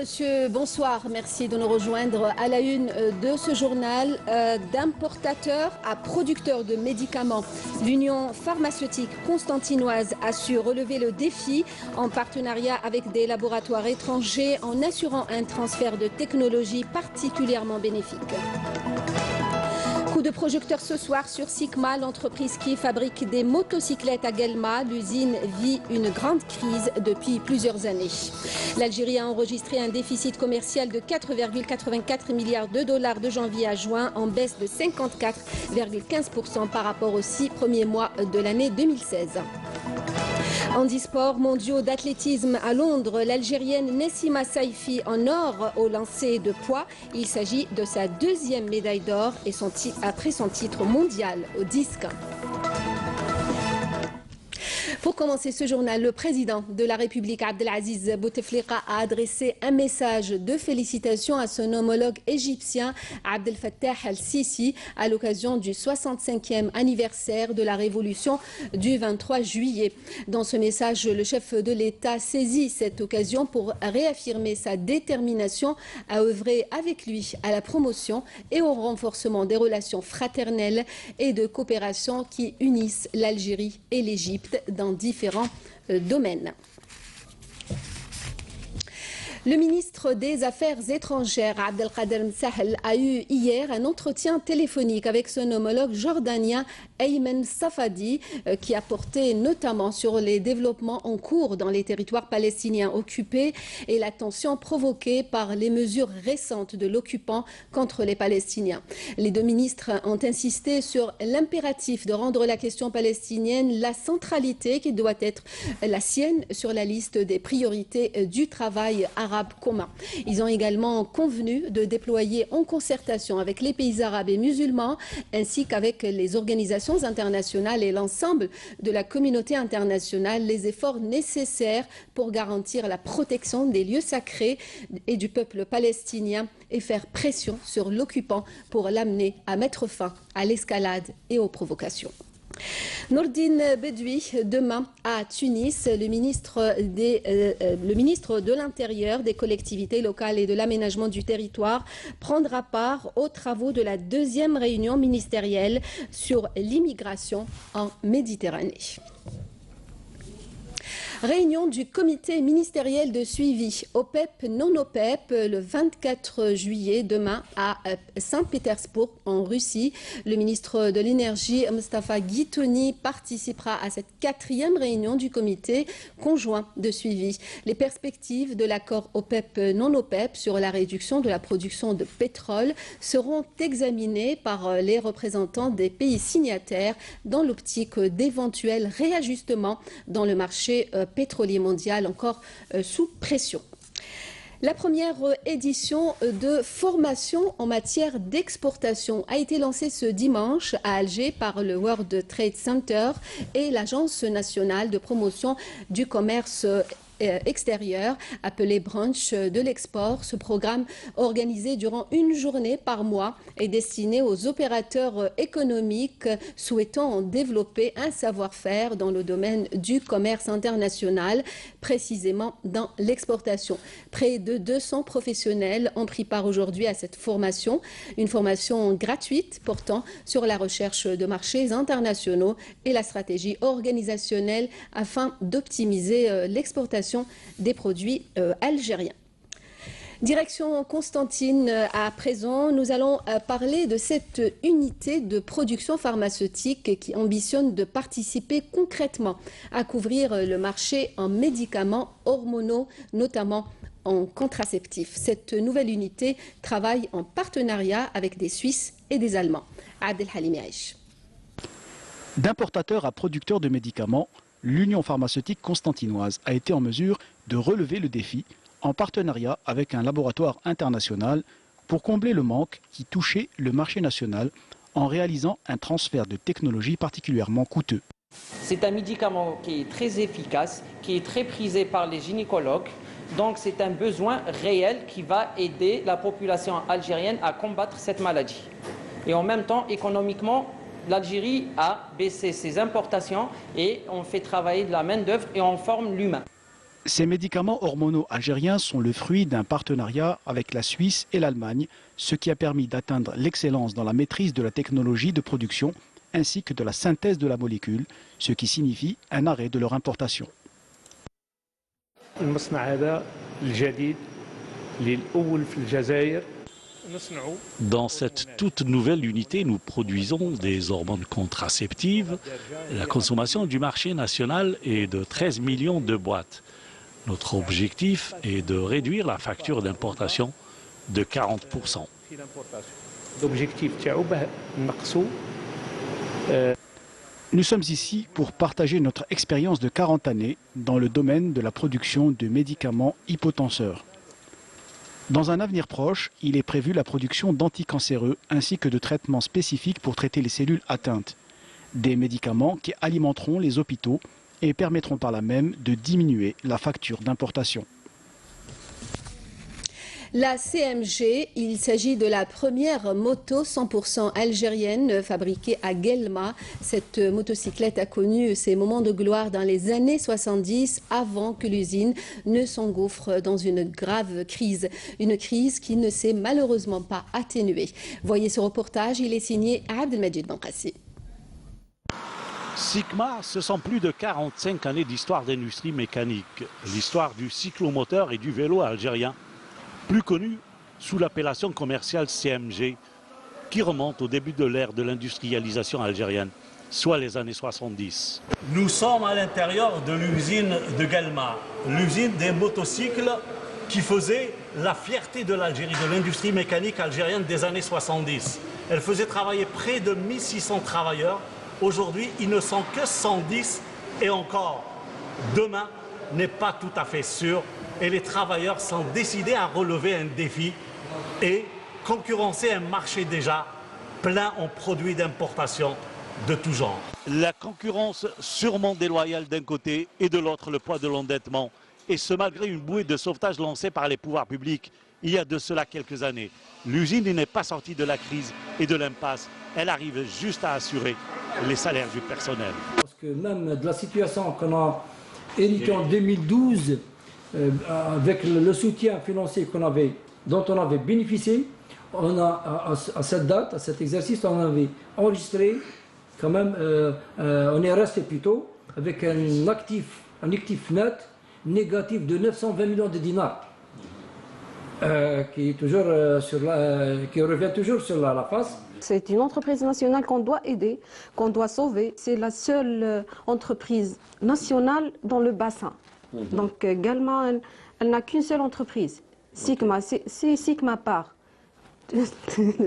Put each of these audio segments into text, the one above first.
monsieur, bonsoir. Merci de nous rejoindre à la une de ce journal. D'importateur à producteur de médicaments, l'Union pharmaceutique constantinoise a su relever le défi en partenariat avec des laboratoires étrangers en assurant un transfert de technologie particulièrement bénéfique. Coup de projecteur ce soir sur Sigma, l'entreprise qui fabrique des motocyclettes à Guelma. L'usine vit une grande crise depuis plusieurs années. L'Algérie a enregistré un déficit commercial de 4,84 milliards de dollars de janvier à juin, en baisse de 54,15% par rapport aux 6 premiers mois de l'année 2016. Handisport mondiaux d'athlétisme à Londres, l'Algérienne Nessima Saifi en or au lancer de poids. Il s'agit de sa deuxième médaille d'or et après son titre mondial au disque. Pour commencer ce journal, le président de la République, Abdelaziz Bouteflika, a adressé un message de félicitations à son homologue égyptien, Abdel Fattah al-Sisi, à l'occasion du 65e anniversaire de la révolution du 23 juillet. Dans ce message, le chef de l'État saisit cette occasion pour réaffirmer sa détermination à œuvrer avec lui à la promotion et au renforcement des relations fraternelles et de coopération qui unissent l'Algérie et l'Égypte dans différents domaines. Le ministre des Affaires étrangères, Abdelkader Msahel, a eu hier un entretien téléphonique avec son homologue jordanien, Ayman Safadi, qui a porté notamment sur les développements en cours dans les territoires palestiniens occupés et la tension provoquée par les mesures récentes de l'occupant contre les Palestiniens. Les deux ministres ont insisté sur l'impératif de rendre la question palestinienne la centralité qui doit être la sienne sur la liste des priorités du travail arabe commun. Ils ont également convenu de déployer en concertation avec les pays arabes et musulmans ainsi qu'avec les organisations internationales et l'ensemble de la communauté internationale les efforts nécessaires pour garantir la protection des lieux sacrés et du peuple palestinien et faire pression sur l'occupant pour l'amener à mettre fin à l'escalade et aux provocations. Nourdine Bedoui, demain à Tunis, le ministre de l'Intérieur, des collectivités locales et de l'aménagement du territoire prendra part aux travaux de la deuxième réunion ministérielle sur l'immigration en Méditerranée. Réunion du comité ministériel de suivi OPEP non OPEP le 24 juillet demain à Saint-Pétersbourg en Russie. Le ministre de l'énergie Mustafa Guitoni participera à cette 4e réunion du comité conjoint de suivi. Les perspectives de l'accord OPEP non OPEP sur la réduction de la production de pétrole seront examinées par les représentants des pays signataires dans l'optique d'éventuels réajustements dans le marché pétrolier mondial encore sous pression. La première édition de formation en matière d'exportation a été lancée ce dimanche à Alger par le World Trade Center et l'Agence nationale de promotion du commerce extérieur, appelé Branch de l'export. Ce programme, organisé durant une journée par mois, est destiné aux opérateurs économiques souhaitant développer un savoir-faire dans le domaine du commerce international, précisément dans l'exportation. Près de 200 professionnels ont pris part aujourd'hui à cette formation, une formation gratuite portant sur la recherche de marchés internationaux et la stratégie organisationnelle afin d'optimiser l'exportation des produits algériens. Direction Constantine à présent, nous allons parler de cette unité de production pharmaceutique qui ambitionne de participer concrètement à couvrir le marché en médicaments hormonaux, notamment en contraceptifs. Cette nouvelle unité travaille en partenariat avec des Suisses et des Allemands. Adel Halimi Aïch. D'importateur à producteur de médicaments, l'Union pharmaceutique constantinoise a été en mesure de relever le défi en partenariat avec un laboratoire international pour combler le manque qui touchait le marché national en réalisant un transfert de technologie particulièrement coûteux. C'est un médicament qui est très efficace, qui est très prisé par les gynécologues. Donc c'est un besoin réel qui va aider la population algérienne à combattre cette maladie. Et en même temps, économiquement, l'Algérie a baissé ses importations et on fait travailler de la main-d'œuvre et on forme l'humain. Ces médicaments hormonaux algériens sont le fruit d'un partenariat avec la Suisse et l'Allemagne, ce qui a permis d'atteindre l'excellence dans la maîtrise de la technologie de production ainsi que de la synthèse de la molécule, ce qui signifie un arrêt de leur importation. Dans cette toute nouvelle unité, nous produisons des hormones contraceptives. La consommation du marché national est de 13 millions de boîtes. Notre objectif est de réduire la facture d'importation de 40%. Nous sommes ici pour partager notre expérience de 40 années dans le domaine de la production de médicaments hypotenseurs. Dans un avenir proche, il est prévu la production d'anticancéreux ainsi que de traitements spécifiques pour traiter les cellules atteintes. Des médicaments qui alimenteront les hôpitaux et permettront par là même de diminuer la facture d'importation. La CMG, il s'agit de la première moto 100% algérienne fabriquée à Guelma. Cette motocyclette a connu ses moments de gloire dans les années 70 avant que l'usine ne s'engouffre dans une grave crise. Une crise qui ne s'est malheureusement pas atténuée. Voyez ce reportage, il est signé Abdelmajid Bankassi. SICMA, ce sont plus de 45 années d'histoire d'industrie mécanique. L'histoire du cyclomoteur et du vélo algérien, plus connu sous l'appellation commerciale CMG, qui remonte au début de l'ère de l'industrialisation algérienne, soit les années 70. Nous sommes à l'intérieur de l'usine de Guelma, l'usine des motocycles qui faisait la fierté de l'Algérie, de l'industrie mécanique algérienne des années 70. Elle faisait travailler près de 1600 travailleurs. Aujourd'hui, ils ne sont que 110 et encore, demain n'est pas tout à fait sûr et les travailleurs sont décidés à relever un défi et concurrencer un marché déjà plein en produits d'importation de tout genre. La concurrence sûrement déloyale d'un côté et de l'autre le poids de l'endettement, et ce malgré une bouée de sauvetage lancée par les pouvoirs publics il y a de cela quelques années. L'usine n'est pas sortie de la crise et de l'impasse, elle arrive juste à assurer les salaires du personnel. Parce que même de la situation qu'on a héritée en 2012, avec le soutien financier dont on avait bénéficié, on a, à cette date, à cet exercice, on avait enregistré quand même, on est resté plutôt avec un actif net négatif de 920 millions de dinars. Qui revient toujours sur la face. C'est une entreprise nationale qu'on doit aider, qu'on doit sauver. C'est la seule entreprise nationale dans le bassin. Donc Guelma, elle n'a qu'une seule entreprise. SICMA, si SICMA part,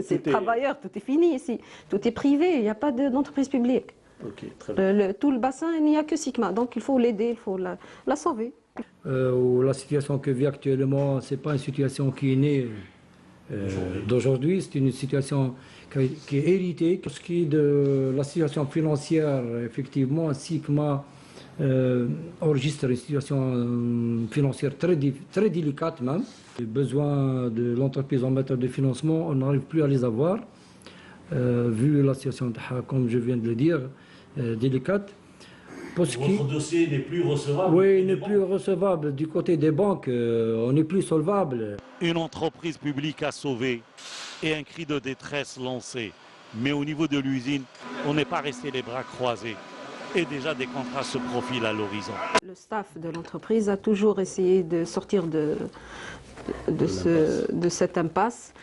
c'est travailleurs, tout est fini ici. Tout est privé, il n'y a pas d'entreprise publique. Okay, très bien. Tout le bassin, il n'y a que SICMA. Donc il faut l'aider, il faut la sauver. La situation que vit actuellement, ce n'est pas une situation qui est née d'aujourd'hui, c'est une situation qui est héritée. Pour ce qui est de la situation financière, effectivement, SICMA enregistre une situation financière très délicate même. Les besoins de l'entreprise en matière de financement, on n'arrive plus à les avoir, vu la situation, comme je viens de le dire, délicate. Votre dossier n'est plus recevable? Oui, il n'est plus recevable. Du côté des banques, on n'est plus solvable. Une entreprise publique à sauver et un cri de détresse lancé. Mais au niveau de l'usine, on n'est pas resté les bras croisés. Et déjà des contrats se profilent à l'horizon. Le staff de l'entreprise a toujours essayé de sortir de cette impasse.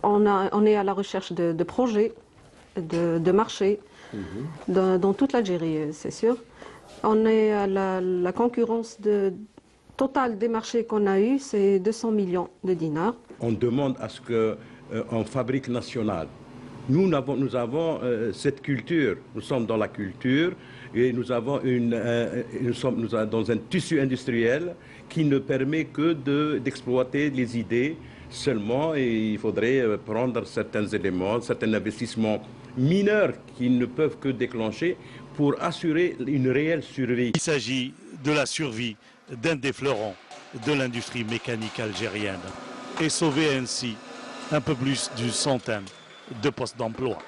On est à la recherche de projets, de marchés. Dans toute l'Algérie, c'est sûr. On est à la concurrence totale des marchés qu'on a eus, c'est 200 millions de dinars. On demande à ce qu'on fabrique national. Nous avons cette culture, nous sommes dans la culture et nous sommes dans un tissu industriel qui ne permet que d'exploiter les idées seulement, et il faudrait prendre certains éléments, certains investissements mineurs qui ne peuvent que déclencher pour assurer une réelle survie. Il s'agit de la survie d'un des fleurons de l'industrie mécanique algérienne et sauver ainsi un peu plus d'une centaine de postes d'emploi.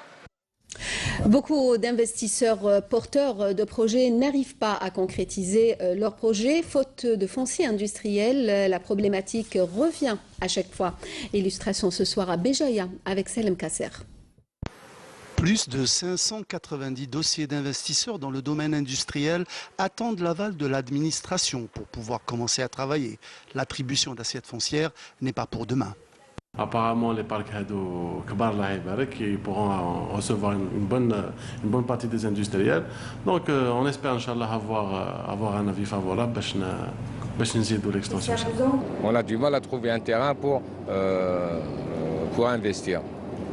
Beaucoup d'investisseurs porteurs de projets n'arrivent pas à concrétiser leurs projets, faute de foncier industriel. La problématique revient à chaque fois. Illustration ce soir à Béjaïa avec Salem Kasser. Plus de 590 dossiers d'investisseurs dans le domaine industriel attendent l'aval de l'administration pour pouvoir commencer à travailler. L'attribution d'assiettes foncières n'est pas pour demain. Apparemment, les parcs qui pourront recevoir une bonne partie des industriels. Donc, on espère, Inch'Allah, avoir un avis favorable pour l'extension. On a du mal à trouver un terrain pour investir,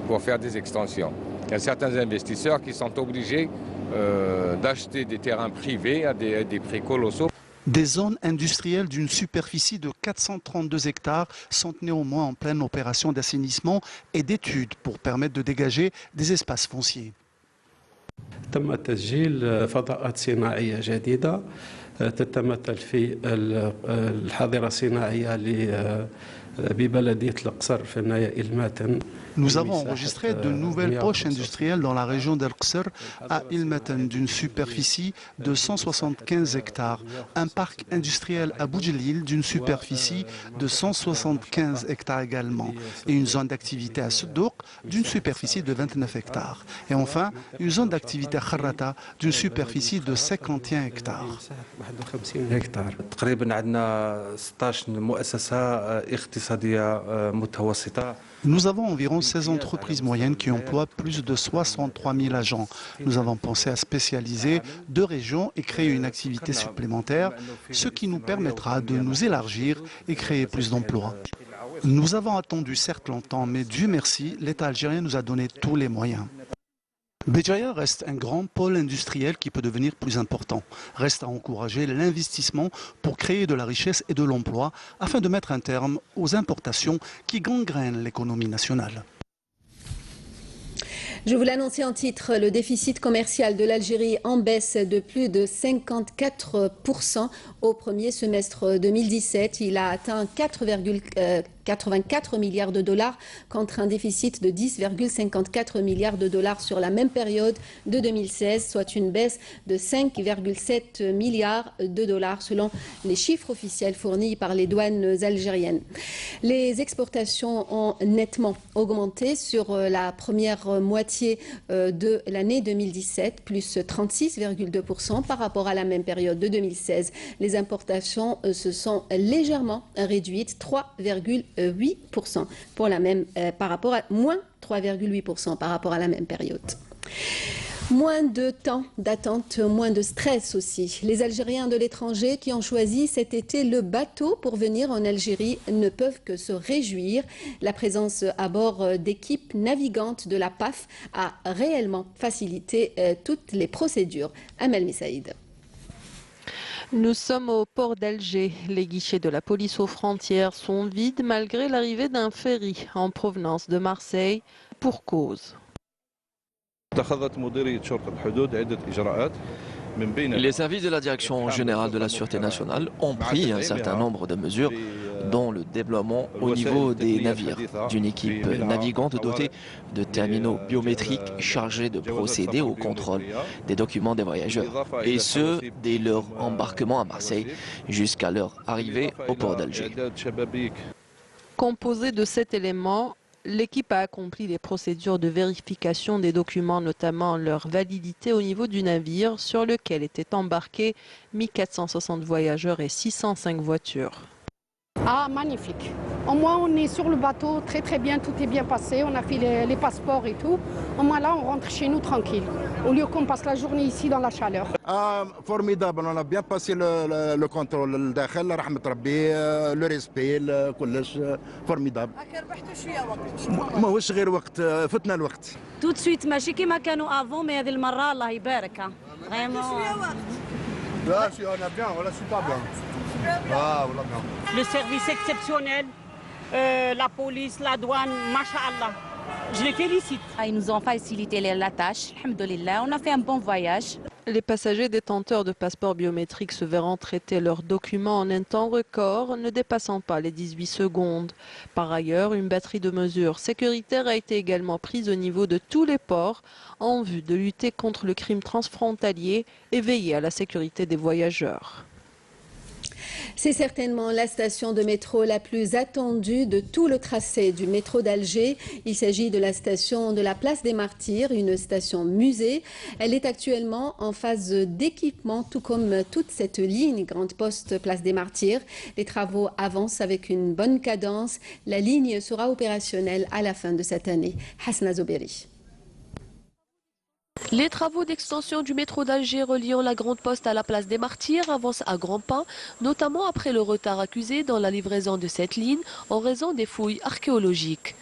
pour faire des extensions. Il y a certains investisseurs qui sont obligés d'acheter des terrains privés à des prix colossaux. Des zones industrielles d'une superficie de 432 hectares sont néanmoins en pleine opération d'assainissement et d'études pour permettre de dégager des espaces fonciers. تم تسجيل فضاءات صناعية جديدة تتمثل في الحظيرة الصناعية ببلدية القصر في نهاية إلماتن. Nous avons enregistré de nouvelles poches industrielles dans la région d'El-Qsr à Ilmatan d'une superficie de 175 hectares, un parc industriel à Boudjelil d'une superficie de 175 hectares également et une zone d'activité à Soudouk d'une superficie de 29 hectares. Et enfin, une zone d'activité à Kharrata d'une superficie de 51 hectares. Nous avons environ 16 entreprises moyennes qui emploient plus de 63 000 agents. Nous avons pensé à spécialiser 2 régions et créer une activité supplémentaire, ce qui nous permettra de nous élargir et créer plus d'emplois. Nous avons attendu certes longtemps, mais Dieu merci, l'État algérien nous a donné tous les moyens. Béjaïa reste un grand pôle industriel qui peut devenir plus important. Reste à encourager l'investissement pour créer de la richesse et de l'emploi afin de mettre un terme aux importations qui gangrènent l'économie nationale. Je vous l'annonçais en titre, le déficit commercial de l'Algérie en baisse de plus de 54% au premier semestre 2017. Il a atteint 4,84 milliards de dollars contre un déficit de 10,54 milliards de dollars sur la même période de 2016, soit une baisse de 5,7 milliards de dollars selon les chiffres officiels fournis par les douanes algériennes. Les exportations ont nettement augmenté sur la première moitié de l'année 2017, plus 36,2% par rapport à la même période de 2016. Les importations se sont légèrement réduites, 3,8% pour la même par rapport à moins 3,8% par rapport à la même période. Moins de temps d'attente, moins de stress aussi. Les Algériens de l'étranger qui ont choisi cet été le bateau pour venir en Algérie ne peuvent que se réjouir. La présence à bord d'équipes navigantes de la PAF a réellement facilité toutes les procédures. Amel Missaïd. Nous sommes au port d'Alger. Les guichets de la police aux frontières sont vides malgré l'arrivée d'un ferry en provenance de Marseille pour cause. Les services de la Direction générale de la Sûreté nationale ont pris un certain nombre de mesures, dont le développement au niveau des navires, d'une équipe navigante dotée de terminaux biométriques chargés de procéder au contrôle des documents des voyageurs, et ce, dès leur embarquement à Marseille jusqu'à leur arrivée au port d'Alger. Composé de 7 éléments, l'équipe a accompli les procédures de vérification des documents, notamment leur validité au niveau du navire sur lequel étaient embarqués 1460 voyageurs et 605 voitures. Ah, magnifique. Au moins, on est sur le bateau, très bien, tout est bien passé. On a fait les passeports et tout. Au moins, là, on rentre chez nous tranquille. Au lieu qu'on passe la journée ici dans la chaleur. Ah, formidable. On a bien passé le contrôle. Le respect, formidable. Tout de suite, ماشي كيما كانوا avant, mais هذه المرة الله يبارك. Vraiment. Là, on a bien, on a super bien. Ah, voilà bien. Le service exceptionnel, la police, la douane, masha'Allah. Je les félicite. Ils nous ont facilité la tâche, alhamdoulilah. On a fait un bon voyage. Les passagers détenteurs de passeports biométriques se verront traiter leurs documents en un temps record, ne dépassant pas les 18 secondes. Par ailleurs, une batterie de mesures sécuritaires a été également prise au niveau de tous les ports en vue de lutter contre le crime transfrontalier et veiller à la sécurité des voyageurs. C'est certainement la station de métro la plus attendue de tout le tracé du métro d'Alger. Il s'agit de la station de la Place des Martyrs, une station musée. Elle est actuellement en phase d'équipement, tout comme toute cette ligne Grande Poste Place des Martyrs. Les travaux avancent avec une bonne cadence. La ligne sera opérationnelle à la fin de cette année. Hasna Zoberi. Les travaux d'extension du métro d'Alger reliant la Grande Poste à la Place des Martyrs avancent à grands pas, notamment après le retard accusé dans la livraison de cette ligne en raison des fouilles archéologiques.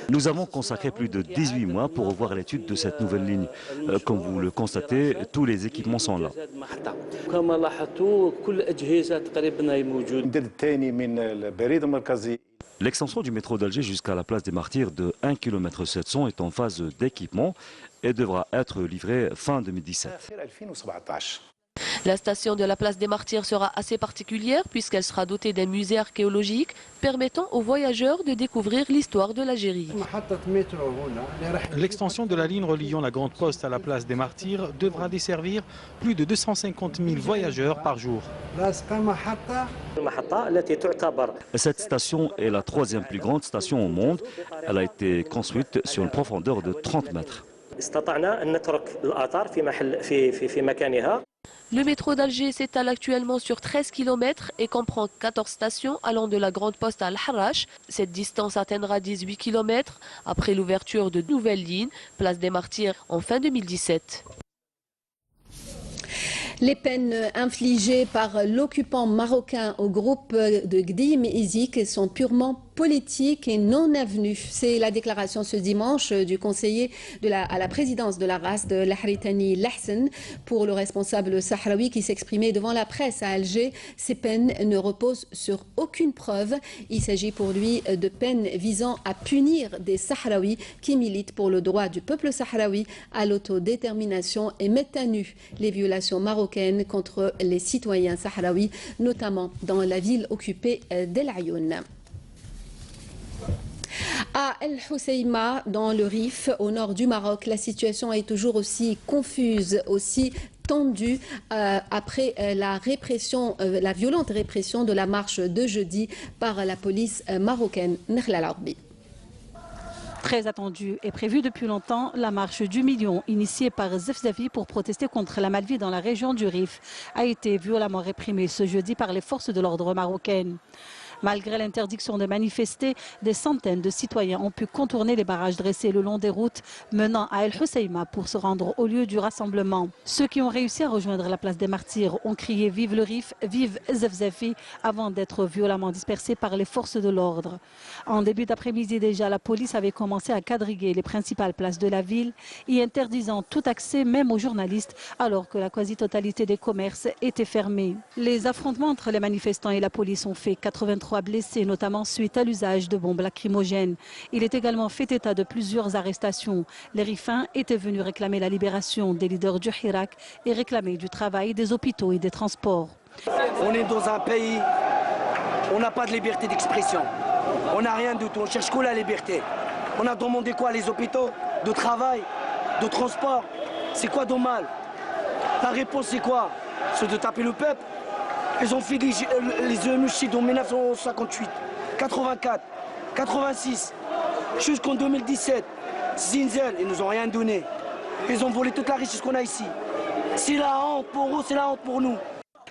Nous avons consacré plus de 18 mois pour revoir l'étude de cette nouvelle ligne. Comme vous le constatez, tous les équipements sont là. L'extension du métro d'Alger jusqu'à la Place des Martyrs de 1,7 km est en phase d'équipement et devra être livrée fin 2017. La station de la Place des Martyrs sera assez particulière puisqu'elle sera dotée d'un musée archéologique permettant aux voyageurs de découvrir l'histoire de l'Algérie. L'extension de la ligne reliant la Grande Poste à la Place des Martyrs devra desservir plus de 250 000 voyageurs par jour. Cette station est la 3e plus grande station au monde. Elle a été construite sur une profondeur de 30 mètres. Le métro d'Alger s'étale actuellement sur 13 km et comprend 14 stations allant de la Grande Poste à Al-Harrach. Cette distance atteindra 18 km après l'ouverture de nouvelles lignes, Place des Martyrs en fin 2017. Les peines infligées par l'occupant marocain au groupe de Gdim Izik sont purement politiques et non avenues. C'est la déclaration ce dimanche du conseiller à la présidence de la race de Lahritani Lahsen pour le responsable sahraoui qui s'exprimait devant la presse à Alger. Ces peines ne reposent sur aucune preuve. Il s'agit pour lui de peines visant à punir des Sahraouis qui militent pour le droit du peuple sahraoui à l'autodétermination et mettent à nu les violations marocaines contre les citoyens sahraouis, notamment dans la ville occupée d'El Ayoun. À El Hoceima, dans le Rif, au nord du Maroc, la situation est toujours aussi confuse, aussi tendue après la violente répression de la marche de jeudi par la police marocaine. Nkhla Larbi. Très attendue et prévue depuis longtemps, la marche du million initiée par Zefzafi pour protester contre la malvie dans la région du Rif a été violemment réprimée ce jeudi par les forces de l'ordre marocaines. Malgré l'interdiction de manifester, des centaines de citoyens ont pu contourner les barrages dressés le long des routes menant à El Hoceima pour se rendre au lieu du rassemblement. Ceux qui ont réussi à rejoindre la Place des Martyrs ont crié « Vive le Rif, vive Zefzafi » avant d'être violemment dispersés par les forces de l'ordre. En début d'après-midi déjà, la police avait commencé à quadriller les principales places de la ville y interdisant tout accès même aux journalistes alors que la quasi-totalité des commerces étaient fermés. Les affrontements entre les manifestants et la police ont fait 83 blessés, notamment suite à l'usage de bombes lacrymogènes. Il est également fait état de plusieurs arrestations. Les Rifins étaient venus réclamer la libération des leaders du Hirak et réclamer du travail, des hôpitaux et des transports. On est dans un pays, on n'a pas de liberté d'expression. On n'a rien du tout, on cherche que la liberté. On a demandé quoi? Les hôpitaux, de travail, de transport. C'est quoi de mal? La réponse c'est quoi? C'est de taper le peuple. Ils ont fait les génocides en 1958, 84, 86, jusqu'en 2017. Zinzel, ils nous ont rien donné. Ils ont volé toute la richesse qu'on a ici. C'est la honte pour eux, c'est la honte pour nous.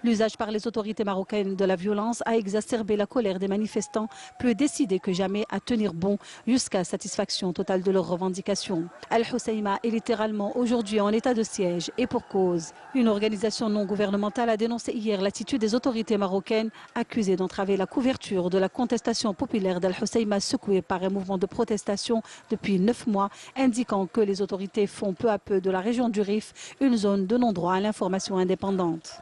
L'usage par les autorités marocaines de la violence a exacerbé la colère des manifestants, plus décidés que jamais à tenir bon jusqu'à satisfaction totale de leurs revendications. El Hoceima est littéralement aujourd'hui en état de siège et pour cause. Une organisation non gouvernementale a dénoncé hier l'attitude des autorités marocaines accusées d'entraver la couverture de la contestation populaire d'El Hoceima secouée par un mouvement de protestation depuis 9 mois, indiquant que les autorités font peu à peu de la région du Rif une zone de non-droit à l'information indépendante.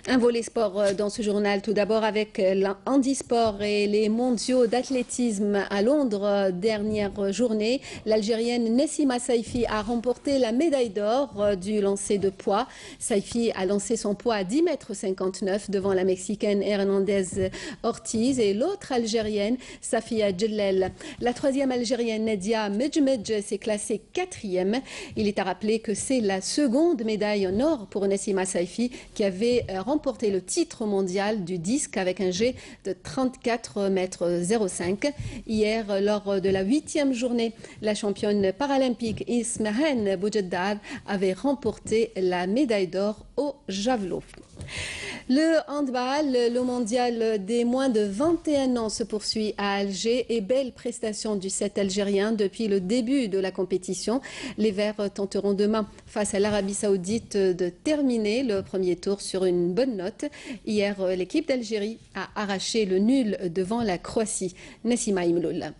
Un volet sport dans ce journal, tout d'abord avec l'handisport et les mondiaux d'athlétisme à Londres. Dernière journée, l'Algérienne Nessima Saifi a remporté la médaille d'or du lancer de poids. Saifi a lancé son poids à 10,59 m devant la Mexicaine Hernandez Ortiz et l'autre Algérienne, Safia Djellel. La troisième Algérienne, Nadia Medjmedj, s'est classée 4e. Il est à rappeler que c'est la seconde médaille en or pour Nessima Saifi qui avait remporté le titre mondial du disque avec un jet de 34,05 m. Hier, lors de la 8e journée, la championne paralympique Ismahen Boujeddar avait remporté la médaille d'or au javelot. Le handball, le mondial des moins de 21 ans se poursuit à Alger et belle prestation du 7 algérien depuis le début de la compétition. Les Verts tenteront demain face à l'Arabie Saoudite de terminer le premier tour sur une bonne note. Hier, l'équipe d'Algérie a arraché le nul devant la Croatie. Nassima Imloul.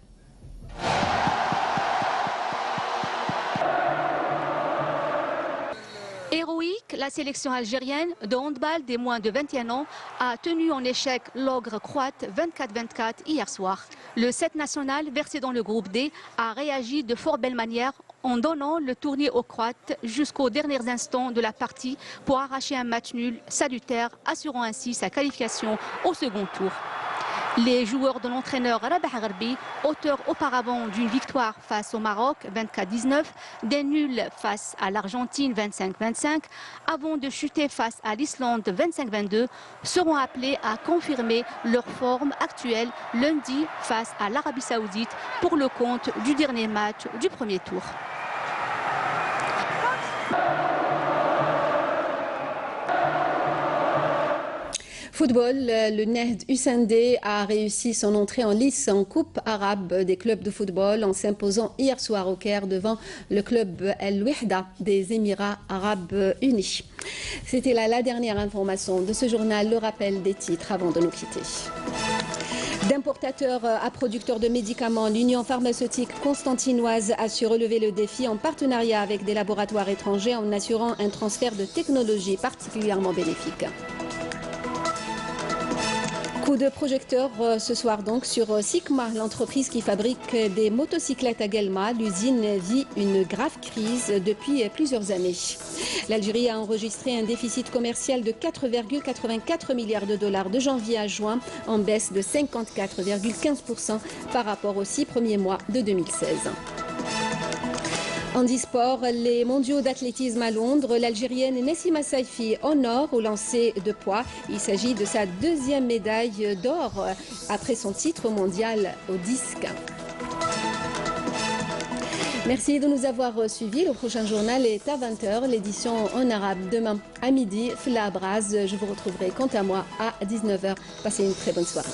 Héroïque, la sélection algérienne de handball des moins de 21 ans a tenu en échec l'ogre croate 24-24 hier soir. Le 7 national, versé dans le groupe D, a réagi de fort belle manière en donnant le tournier aux Croates jusqu'aux derniers instants de la partie pour arracher un match nul salutaire, assurant ainsi sa qualification au second tour. Les joueurs de l'entraîneur Rabah Gharbi, auteur auparavant d'une victoire face au Maroc 24-19, des nuls face à l'Argentine 25-25, avant de chuter face à l'Islande 25-22, seront appelés à confirmer leur forme actuelle lundi face à l'Arabie Saoudite pour le compte du dernier match du premier tour. Football, le Nehd Hussein-D a réussi son entrée en lice en Coupe arabe des clubs de football en s'imposant hier soir au Caire devant le club El Wihda des Émirats arabes unis. C'était là la dernière information de ce journal, le rappel des titres avant de nous quitter. D'importateur à producteur de médicaments, l'Union pharmaceutique constantinoise a su relever le défi en partenariat avec des laboratoires étrangers en assurant un transfert de technologie particulièrement bénéfique. Coup de projecteur ce soir donc sur Sigma, l'entreprise qui fabrique des motocyclettes à Guelma. L'usine vit une grave crise depuis plusieurs années. L'Algérie a enregistré un déficit commercial de 4,84 milliards de dollars de janvier à juin, en baisse de 54,15% par rapport aux 6 premiers mois de 2016. Handisport, les mondiaux d'athlétisme à Londres, l'Algérienne Nessima Saifi en or au lancer de poids. Il s'agit de sa deuxième médaille d'or après son titre mondial au disque. Merci de nous avoir suivis. Le prochain journal est à 20h, l'édition en arabe demain à midi. Fila Abraz, je vous retrouverai quant à moi à 19h. Passez une très bonne soirée.